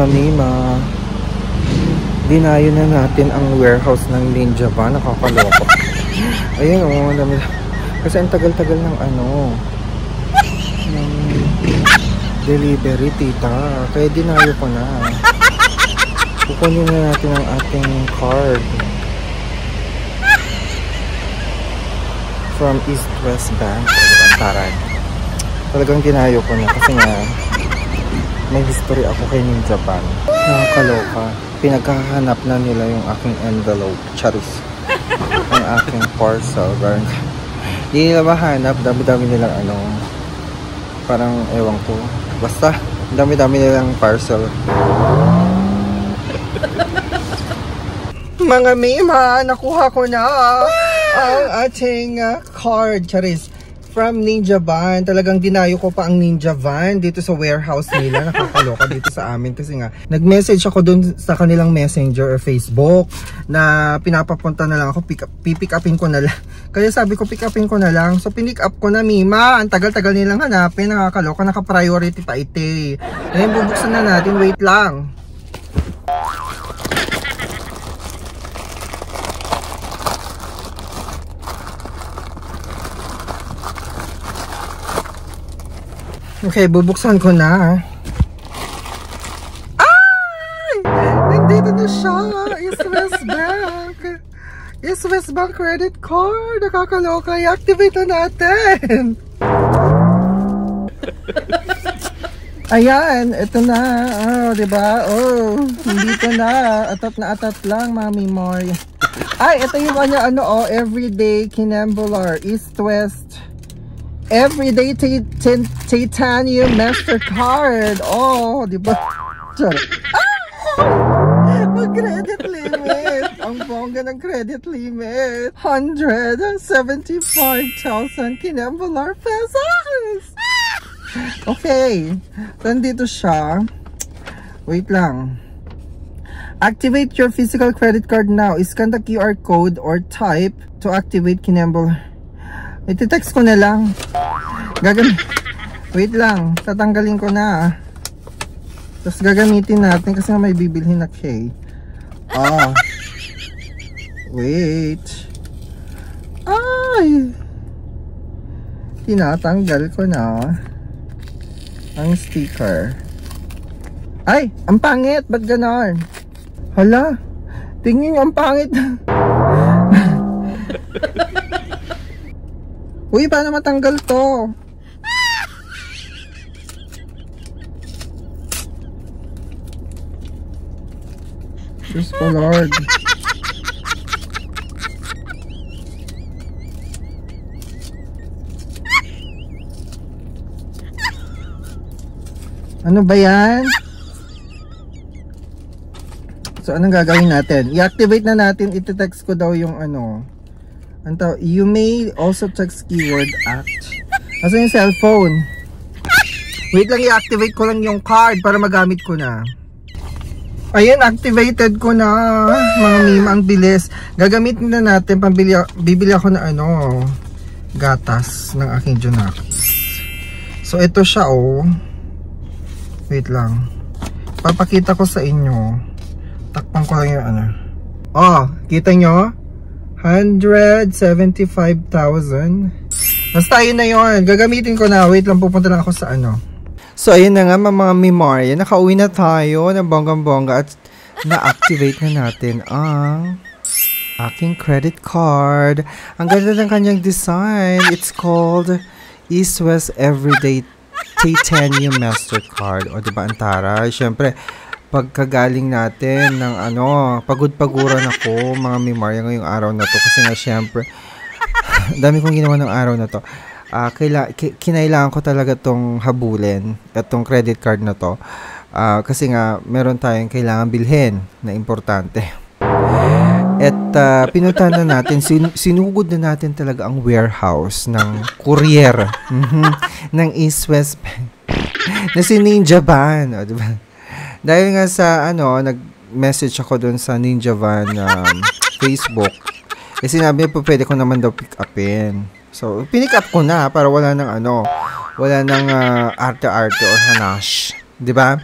Mima, dinayo na natin ang warehouse ng Ninja Van. Nakakaloko. Ayun o, dami. Kasi ang tagal-tagal ng ng delivery, tita. Kaya dinayo ko na. Kukunin na natin ang ating card from East West Bank. Talagang dinayo ko na kasi nga may history ako kay Ninja Van. Nakakaloka. Pinaghahanap na nila yung aking envelope. Charis. Ang aking parcel. Hindi nila mahanap. Dami-dami nilang parang ewan ko. Basta, dami-dami nilang parcel. Mga Mima, nakuha ko na ang ating card. Charis. From Ninja Van. Talagang dinayo ko pa ang Ninja Van dito sa warehouse nila. Nakakaloka dito sa amin kasi nga nag-message ako dun sa kanilang messenger or Facebook na pinapapunta na lang ako, pipick upin ko na lang. Kaya sabi ko pick upin ko na lang. So pinick up ko na, Mima. Ang tagal-tagal nilang hanapin. Nakakaloka, naka-priority pa ite. Ngayon bubuksan na natin, wait lang. Okay, bubuksan ko na. Ay! Nandito na siya. East West Bank. East West Bank credit card. Nakakaloka. I-activate na natin. Ayan, ito na. Oh, diba? Oh, nandito na. Atat lang, Mami Moy. Ay, ito yung everyday Kinembular. East West. Everyday Titanium Mastercard. Oh, di ba? Mag-credit limit. Ang bongga ng credit limit. 175,000 Kinembular pesos. Okay. Nandito siya. Wait lang. Activate your physical credit card now. Scan the QR code or type to activate Kinembular. Iti-text ko na lang. Wait lang. Tatanggalin ko na. Tapos gagamitin natin kasi may bibilhin na K. Wait. Ay! Tinatanggal ko na ang sticker. Ay! Ang pangit! Ba't ganon? Hala! Tingin ang pangit. Uy, paano matanggal to? Diyos ko, Lord. Ano ba yan? So, anong gagawin natin? I-activate na natin. Iti-text ko daw yung you may also text keyword act. Asa yung cellphone? Wait lang, i-activate ko lang yung card para magamit ko na. Ayan, activated ko na. Mga Mima, ang bilis. Gagamitin na natin. Bibili ako na gatas ng aking Junakis. So, ito siya Wait lang. Papakita ko sa inyo. Takpan ko lang yung kita nyo? 175,000. Basta yun na yun. Gagamitin ko na. Wait lang, pupunta lang ako sa So, ayun na nga mga memorya. Nakauwi na tayo ng bonggang-bongga at na-activate na natin ang aking credit card. Ang ganda ng kanyang design. It's called East West Everyday Titanium Mastercard. O, diba, Antara? Siyempre, pagkagaling natin ng pagod-paguran ako mga memorya ngayong araw na to kasi nga syempre dami kong ginawa ng araw na to. Kinailangan ko talaga tong habulin at tong credit card na to kasi nga meron tayong kailangan bilhin na importante at pinuntahan na natin, sinugod na natin talaga ang warehouse ng courier ng East West Bank na si Ninja Van, diba? Dahil nga sa nag-message ako dun sa Ninja Van Facebook. Sinabi niya pwede ko naman daw pick upin. So, pinick up ko na para wala nang arte-arte or hanash, 'di ba?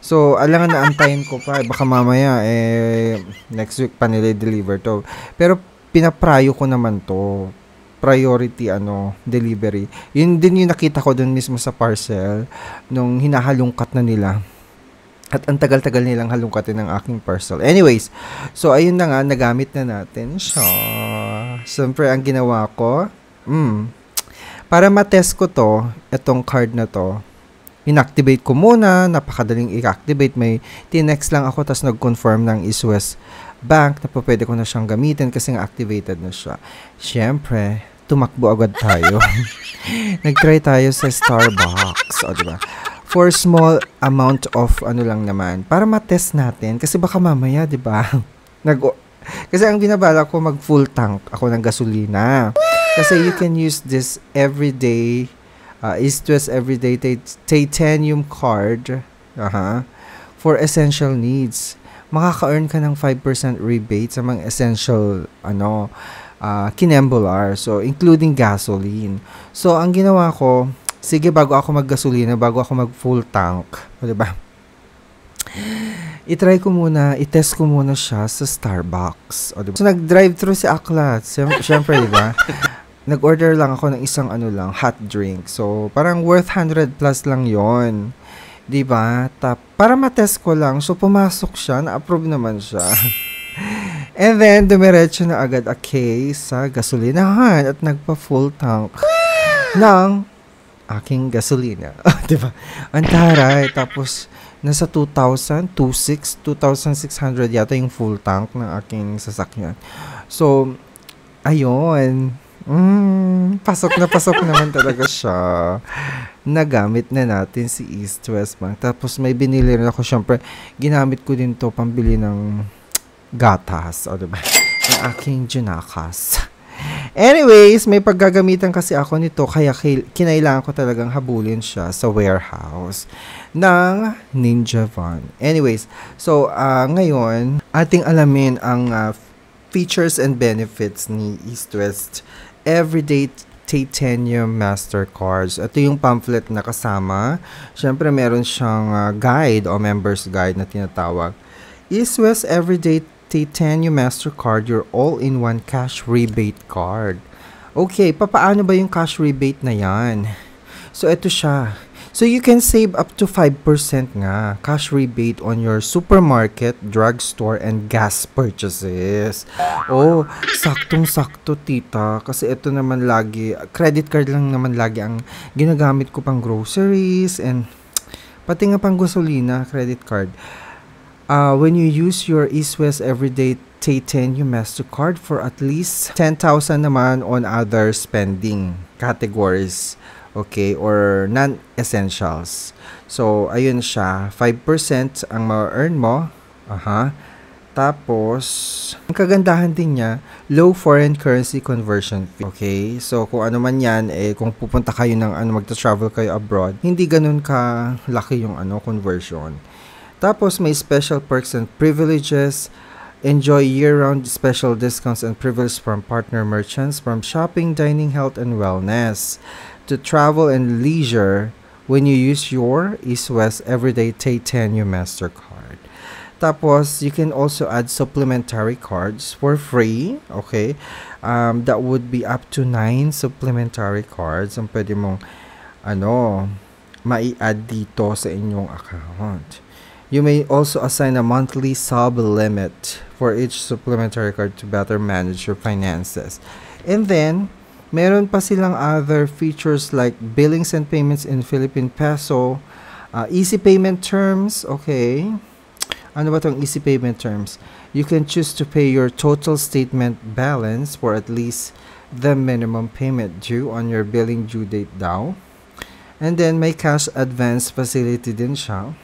So, alangan na antayin ko pa. Baka mamaya, next week pa nila deliver to. Pero, pinaprayo ko naman to. Priority, delivery. Yun din yung nakita ko dun mismo sa parcel nung hinahalungkat na nila. At ang tagal-tagal nilang halungkatin ng aking parcel. Anyways, so ayun na nga, nagamit na natin siya. Siyempre, ang ginawa ko, para matest ko to, itong card na to, inactivate ko muna, napakadaling i-activate. May tinext lang ako, tas nag-confirm ng East West Bank na pwede ko na siyang gamitin kasi nga activated na siya. Siyempre, tumakbo agad tayo. Nag-try tayo sa Starbucks. O, diba? For small amount of lang naman. Para matest natin. Kasi baka mamaya, diba? Kasi ang binabala ko, mag-full tank ako ng gasolina. Kasi you can use this everyday, East West Everyday Titanium card for essential needs. Makaka-earn ka ng 5% rebate sa mga essential, kinembolar. So, including gasoline. So, ang ginawa ko, sige, bago ako mag-gasolina, bago ako mag-full tank, diba? I-try ko muna, i-test ko muna siya sa Starbucks. Diba? So, nag-drive-thru si Aklat. Siyempre, diba? Nag-order lang ako ng isang hot drink. So, parang worth 100 plus lang yon, diba? Para matest ko lang. So, pumasok siya, na-approve naman siya. And then, dumiretso na agad sa gasolinahan at nagpa-full tank ng aking gasolina. Diba? Ang taray. Tapos, nasa 2,600 yata yung full tank ng aking sasakyan. So, ayun. Pasok naman talaga siya. Nagamit na natin si East West Bank. Tapos, may binili rin ako. Siyempre, ginamit ko din to pambili ng gatas. O, diba? Ng aking Junakas. Anyways, may paggagamitan kasi ako nito kaya kinailangan ko talagang habulin siya sa warehouse ng Ninja Van. Anyways, so ngayon, ating alamin ang features and benefits ni East West Everyday Titanium Mastercards. Ito yung pamphlet na kasama. Siyempre, meron siyang guide o member's guide na tinatawag. East West Everyday Titanium Mastercard, your all-in-one cash rebate card. Okay, papaano ba yung cash rebate na yan? So, ito siya. So, you can save up to 5% nga cash rebate on your supermarket, drugstore, and gas purchases. Oh, saktong-sakto, tita. Kasi ito naman lagi, credit card lang naman lagi ang ginagamit ko pang groceries and pati nga pang gasolina, credit card. When you use your East West Everyday Titanium Mastercard for at least 10,000 naman on other spending categories, okay, or non-essentials. So, ayun siya, 5% ang ma-earn mo. Tapos, ang kagandahan din niya, low foreign currency conversion fee. Okay, so kung ano man yan, kung pupunta kayo ng magta-travel kayo abroad, hindi ganun ka laki yung conversion. Tapos, may special perks and privileges. Enjoy year-round special discounts and privileges from partner merchants from shopping, dining, health, and wellness to travel and leisure when you use your East West Everyday Titanium Mastercard. Tapos, you can also add supplementary cards for free. Okay? That would be up to 9 supplementary cards ang pwede mong mai-add dito sa inyong account. You may also assign a monthly sub-limit for each supplementary card to better manage your finances. And then, meron pa silang other features like billings and payments in Philippine peso, easy payment terms, okay. Ano ba itong easy payment terms? You can choose to pay your total statement balance for at least the minimum payment due on your billing due date daw. And then, may cash advance facility din siya.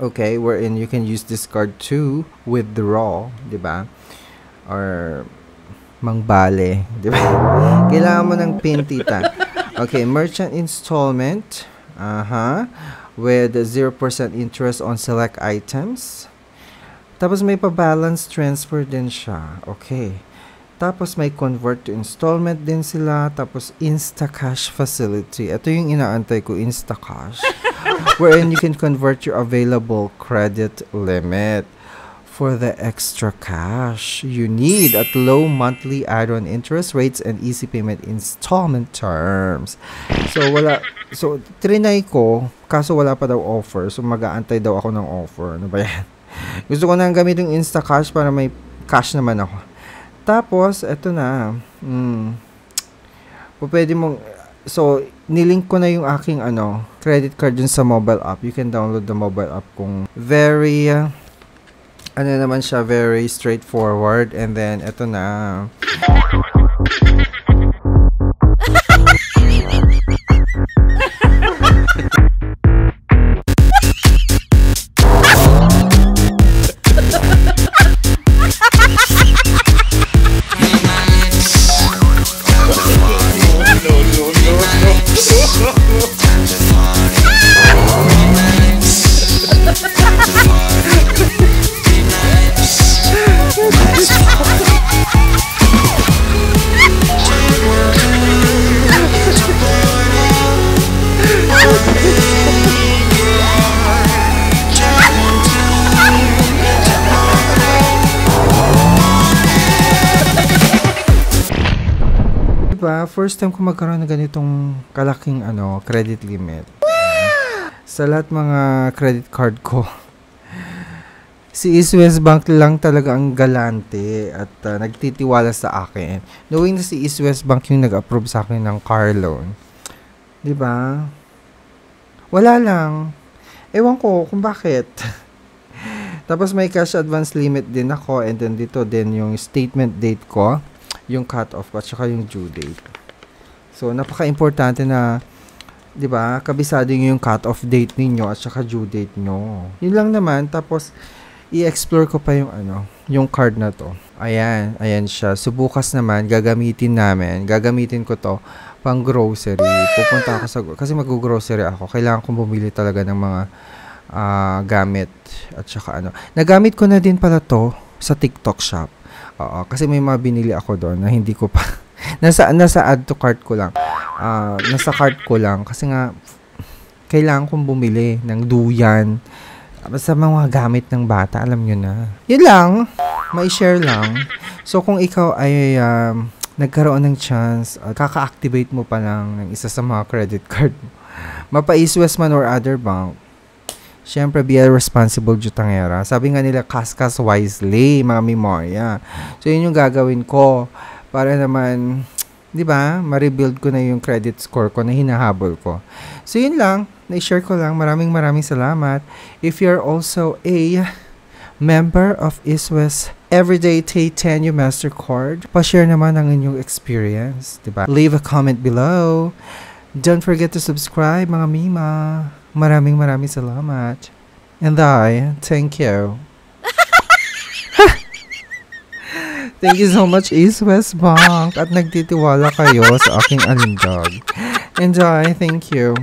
Okay, wherein you can use this card to withdraw, diba? Or mangbale, diba? Kailangan mo ng PIN, tita. Okay, merchant installment, with 0% interest on select items. Tapos may pa-balance transfer din siya. Okay. Tapos may convert to installment din sila. Tapos Instacash facility. Ito yung inaantay ko, Instacash. wherein you can convert your available credit limit for the extra cash you need at low monthly add-on interest rates and easy payment installment terms. So, trinay ko, kaso wala pa daw offer. So, mag-aantay daw ako ng offer. Ano ba yan? Gusto ko nang gamitin yung Instacash para may cash naman ako. Tapos, eto na. Pwede mong, so, nilink ko na yung aking, credit card dun sa mobile app. You can download the mobile app kung very, naman siya, very straightforward. And then, eto na. First time ko magkaroon ng ganitong kalaking credit limit. Sa lahat mga credit card ko, si East West Bank lang talaga ang galante at nagtitiwala sa akin. Knowing na si East West Bank yung nag-approve sa akin ng car loan. 'Di ba? Wala lang. Ewan ko kung bakit. Tapos may cash advance limit din ako, and then dito din yung statement date ko, yung cut-off ko, at saka yung due date. So, napaka-importante na, 'di ba, kabisado yung cut-off date ninyo at saka due date nyo. Yun lang naman. Tapos, i-explore ko pa yung card na to. Ayan siya. So, bukas naman, gagamitin ko to pang grocery. Pupunta ako kasi mag-grocery ako. Kailangan kong bumili talaga ng mga gamit at saka Nagamit ko na din pala to sa TikTok shop. Kasi may mga binili ako doon na hindi ko pa nasa add to cart ko lang. Nasa cart ko lang kasi nga kailangan kong bumili ng duyan. Basta mga gamit ng bata, alam nyo na. Yun lang, may share lang. So kung ikaw ay nagkaroon ng chance, kaka-activate mo pa lang ng isa sa mga credit card mo, mapa East West man or other bank, syempre, be a responsible jutangera. Sabi nga nila, kaskas wisely, mga memorya. So, yun yung gagawin ko para naman, di ba, ma-rebuild ko na yung credit score ko na hinahabol ko. So, yun lang. Na-share ko lang. Maraming salamat. If you're also a member of East West Everyday Titanium Mastercard, pa-share naman ang inyong experience, di ba? Leave a comment below. Don't forget to subscribe, mga mima. Maraming salamat. And thank you. Thank you so much, East West Bank. At nagtitiwala kayo sa aking alindog. And thank you.